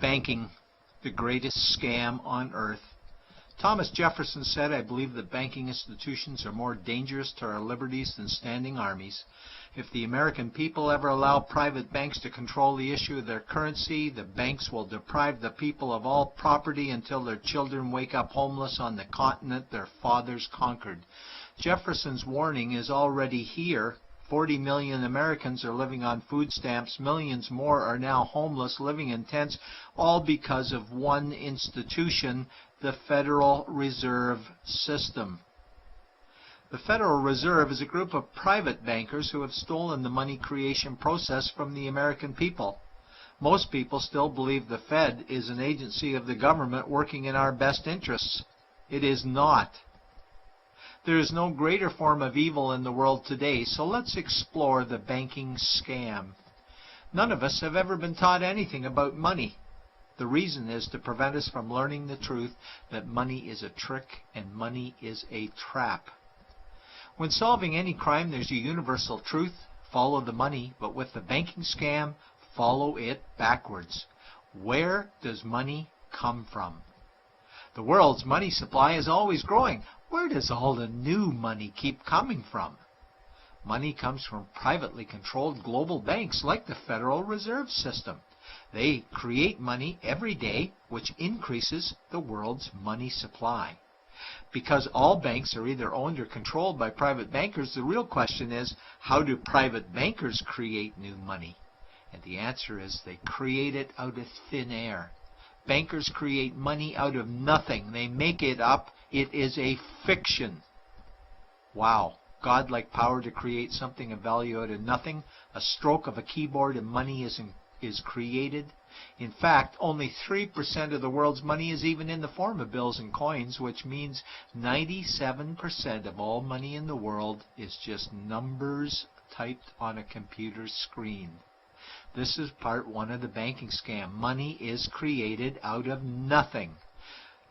Banking, the greatest scam on earth. Thomas Jefferson said, "I believe that banking institutions are more dangerous to our liberties than standing armies. If the American people ever allow private banks to control the issue of their currency, the banks will deprive the people of all property until their children wake up homeless on the continent their fathers conquered." Jefferson's warning is already here. 40 million Americans are living on food stamps. Millions more are now homeless, living in tents, all because of one institution, the Federal Reserve System. The Federal Reserve is a group of private bankers who have stolen the money creation process from the American people. Most people still believe the Fed is an agency of the government working in our best interests. It is not. There is no greater form of evil in the world today, so let's explore the banking scam. None of us have ever been taught anything about money. The reason is to prevent us from learning the truth that money is a trick and money is a trap. When solving any crime, there's a universal truth: follow the money, but with the banking scam, follow it backwards. Where does money come from? The world's money supply is always growing. Where does all the new money keep coming from? Money comes from privately controlled global banks like the Federal Reserve System. They create money every day, which increases the world's money supply. Because all banks are either owned or controlled by private bankers, the real question is, how do private bankers create new money? And the answer is they create it out of thin air. Bankers create money out of nothing. They make it up. It is a fiction. Wow. Godlike power to create something of value out of nothing. A stroke of a keyboard and money is created. In fact, only 3% of the world's money is even in the form of bills and coins, which means 97% of all money in the world is just numbers typed on a computer screen. This is part one of the banking scam. Money is created out of nothing.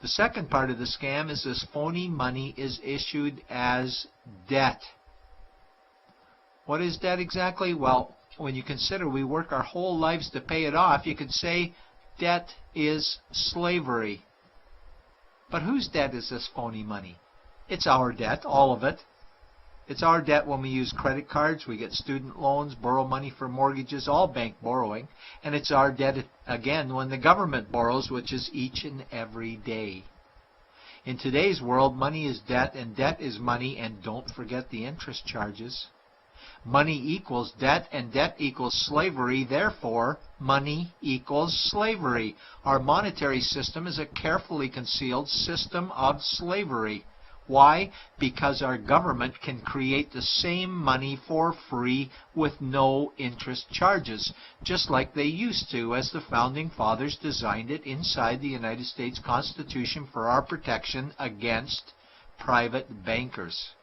The second part of the scam is this phony money is issued as debt. What is debt exactly? Well, when you consider we work our whole lives to pay it off, you could say debt is slavery. But whose debt is this phony money? It's our debt, all of it. It's our debt when we use credit cards, we get student loans, borrow money for mortgages, all bank borrowing. And it's our debt again when the government borrows, which is each and every day. In today's world, money is debt and debt is money, and don't forget the interest charges. Money equals debt and debt equals slavery, therefore money equals slavery. Our monetary system is a carefully concealed system of slavery. Why? Because our government can create the same money for free with no interest charges, just like they used to, as the Founding Fathers designed it inside the United States Constitution for our protection against private bankers.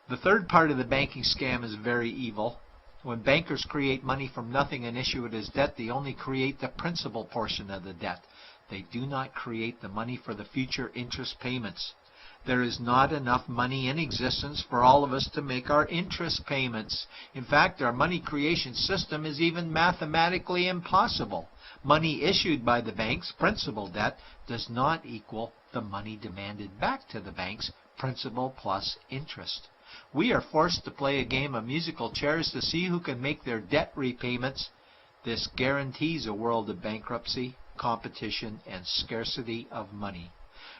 The third part of the banking scam is very evil. When bankers create money from nothing and issue it as debt, they only create the principal portion of the debt. They do not create the money for the future interest payments. There is not enough money in existence for all of us to make our interest payments. In fact, our money creation system is even mathematically impossible. Money issued by the banks, principal debt, does not equal the money demanded back to the banks, principal plus interest. We are forced to play a game of musical chairs to see who can make their debt repayments. This guarantees a world of bankruptcy, competition, and scarcity of money.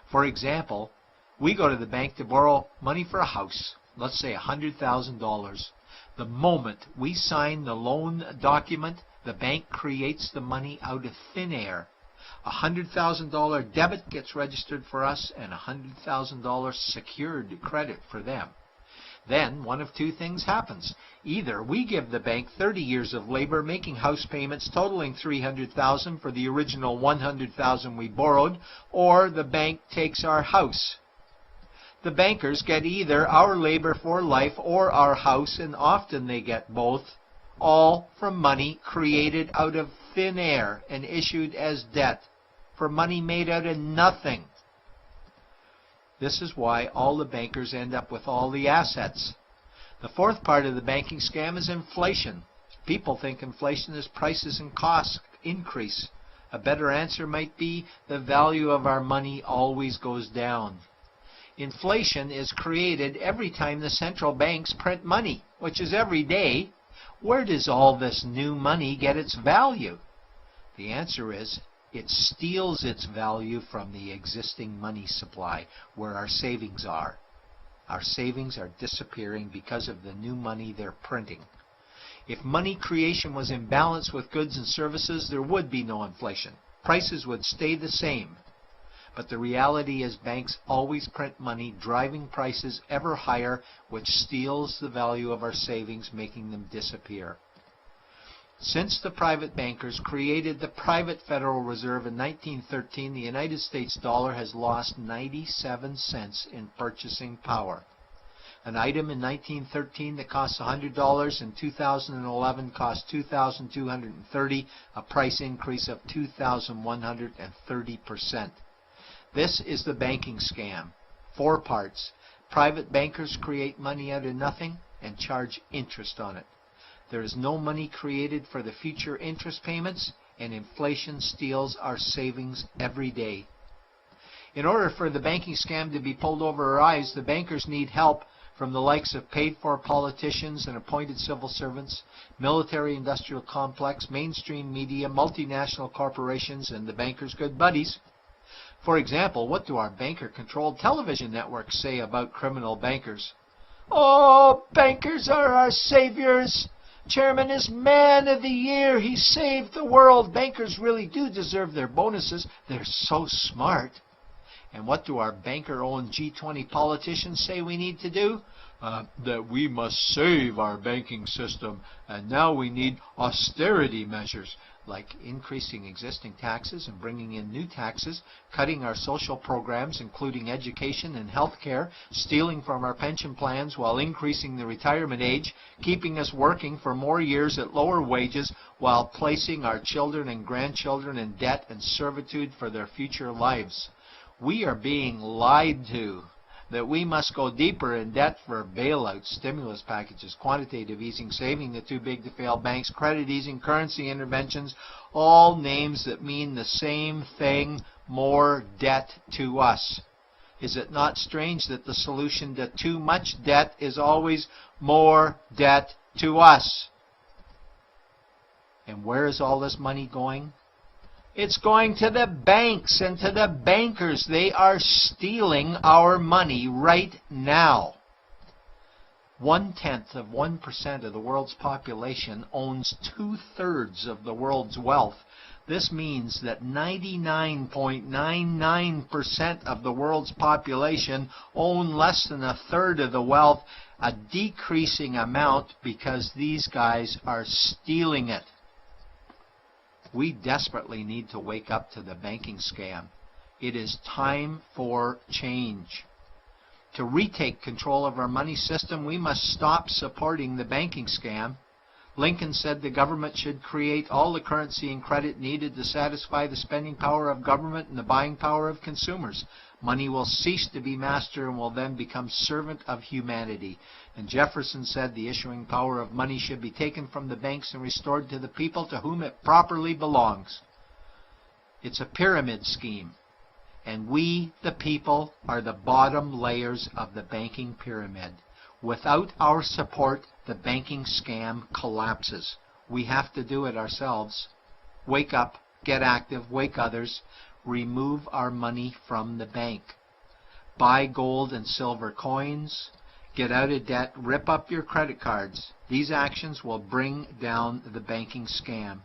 For example, we go to the bank to borrow money for a house, let's say $100,000. The moment we sign the loan document, the bank creates the money out of thin air. A $100,000 debit gets registered for us and a $100,000 secured credit for them. Then one of two things happens. Either we give the bank 30 years of labor making house payments totaling $300,000 for the original $100,000 we borrowed, or the bank takes our house. The bankers get either our labor for life or our house, and often they get both, all from money created out of thin air and issued as debt, for money made out of nothing. This is why all the bankers end up with all the assets. The fourth part of the banking scam is inflation. People think inflation is prices and costs increase. A better answer might be the value of our money always goes down. Inflation is created every time the central banks print money, which is every day. Where does all this new money get its value? The answer is it steals its value from the existing money supply, where our savings are. Our savings are disappearing because of the new money they're printing. If money creation was in balance with goods and services, there would be no inflation. Prices would stay the same. But the reality is banks always print money, driving prices ever higher, which steals the value of our savings, making them disappear. Since the private bankers created the private Federal Reserve in 1913, the United States dollar has lost 97 cents in purchasing power. An item in 1913 that cost $100 in 2011 cost $2,230, a price increase of 2,130%. This is the banking scam. 4 parts. Private bankers create money out of nothing and charge interest on it. There is no money created for the future interest payments, and inflation steals our savings every day. In order for the banking scam to be pulled over our eyes, the bankers need help from the likes of paid-for politicians and appointed civil servants, military-industrial complex, mainstream media, multinational corporations, and the bankers' good buddies. For example, what do our banker-controlled television networks say about criminal bankers? "Oh, bankers are our saviors. Chairman is man of the year. He saved the world. Bankers really do deserve their bonuses. They're so smart." And what do our banker-owned G20 politicians say we need to do? That we must save our banking system, and now we need austerity measures, like increasing existing taxes and bringing in new taxes, cutting our social programs, including education and health care, stealing from our pension plans while increasing the retirement age, keeping us working for more years at lower wages while placing our children and grandchildren in debt and servitude for their future lives. We are being lied to that we must go deeper in debt for bailouts, stimulus packages, quantitative easing, saving the too big to fail banks, credit easing, currency interventions, all names that mean the same thing, more debt to us. Is it not strange that the solution to too much debt is always more debt to us? And where is all this money going? It's going to the banks and to the bankers. They are stealing our money right now. 0.1% of the world's population owns 2/3 of the world's wealth. This means that 99.99% of the world's population own less than 1/3 of the wealth, a decreasing amount because these guys are stealing it. We desperately need to wake up to the banking scam. It is time for change. To retake control of our money system, we must stop supporting the banking scam. Lincoln said the government should create all the currency and credit needed to satisfy the spending power of government and the buying power of consumers. Money will cease to be master and will then become servant of humanity. And Jefferson said the issuing power of money should be taken from the banks and restored to the people to whom it properly belongs. It's a pyramid scheme. And we, the people, are the bottom layers of the banking pyramid. Without our support, the banking scam collapses. We have to do it ourselves. Wake up, get active, wake others. Remove our money from the bank. Buy gold and silver coins. Get out of debt. Rip up your credit cards. These actions will bring down the banking scam.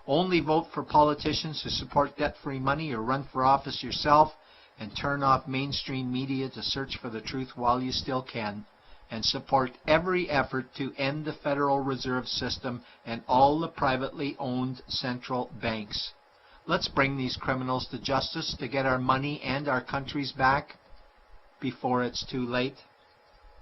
Only vote for politicians who support debt-free money, or run for office yourself, and turn off mainstream media to search for the truth while you still can. And support every effort to end the Federal Reserve System and all the privately owned central banks. Let's bring these criminals to justice to get our money and our countries back before it's too late.